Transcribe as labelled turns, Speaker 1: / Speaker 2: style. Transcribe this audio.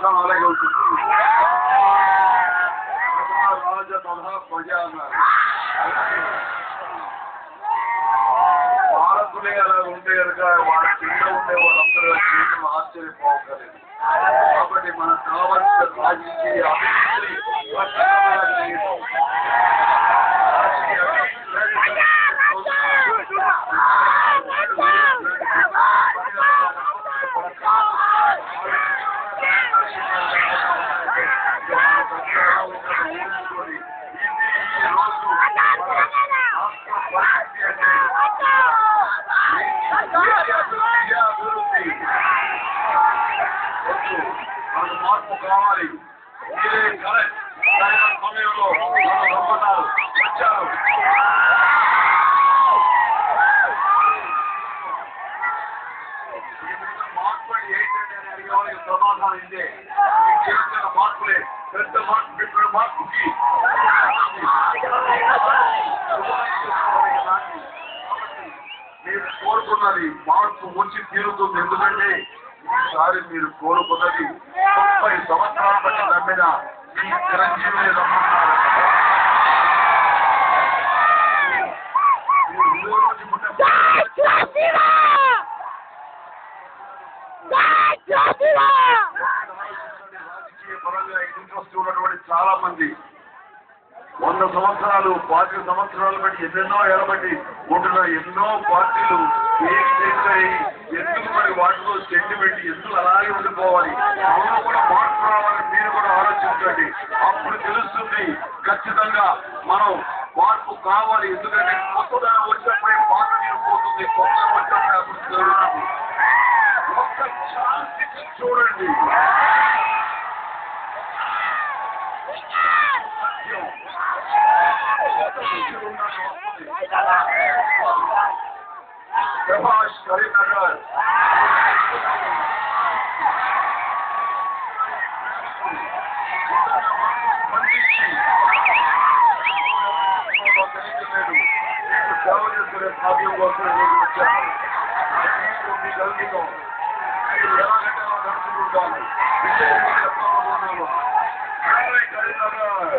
Speaker 1: సమాధానం అలాగే ఉంటుంది. రాజ తథా ప్రజా అన్నారు. పాలకులే అలా ఉంటే కనుక వాళ్ళ కింద ఉండే వాళ్ళందరూ జీవితం ఆశ్చర్యపోగలేదు. కాబట్టి మనకు కావాల్సిన రాజకీయ అభివృద్ధి మనకు మార్పు కావాలి. ఇదే కరెక్ట్ సమయంలో మన నమ్మకాలు వచ్చారు. మార్పు ఏంటంటే అని అడిగేవాళ్ళకి సమాధానం ఇదే. చేసిన మార్పులే పెద్ద మార్పు. ఇప్పుడు మార్పుకి మీరు కోరుకున్నది మార్పు వచ్చి తీరుతుంది. ఎందుకంటే ఈసారి మీరు కోరుకున్నది 30 సంవత్సరాల బట్టి నమ్మిన మీ చిరంజీవిని నమ్ముతున్నారు. రాజకీయ పరంగా ఇంట్రెస్ట్ ఉన్నటువంటి చాలా మంది 100 సంవత్సరాలు 40 సంవత్సరాలు బట్టి ఎన్నెన్నో ఏళ్ళబట్టి ఉంటున్న ఎన్నో పార్టీలు ఎందుకు మరి వాటిలో సెంటిమెంట్ ఎందుకు అలాగే ఉండిపోవాలి? మనం కూడా మార్పు రావాలని మీరు కూడా ఆలోచించండి. అప్పుడు తెలుస్తుంది ఖచ్చితంగా మనం మార్పు కావాలి. ఎందుకంటే కొత్తగా వచ్చినప్పుడే పాత నీరు పోతుంది, కొత్తగా వచ్చినప్పుడే అభివృద్ధి జరుగుతుంది. ఒక్క ఛాన్స్ ఇచ్చి చూడండి. ప్రభాష్ కరీంనగర్ సేవ చేసుకునే భాగ్యం కోసం వచ్చాను. మీ గల్లీలో మీరు ఎలాగంటే నడుచుకుంటాను. చెప్పాలనుకున్నాను. కరీంనగర్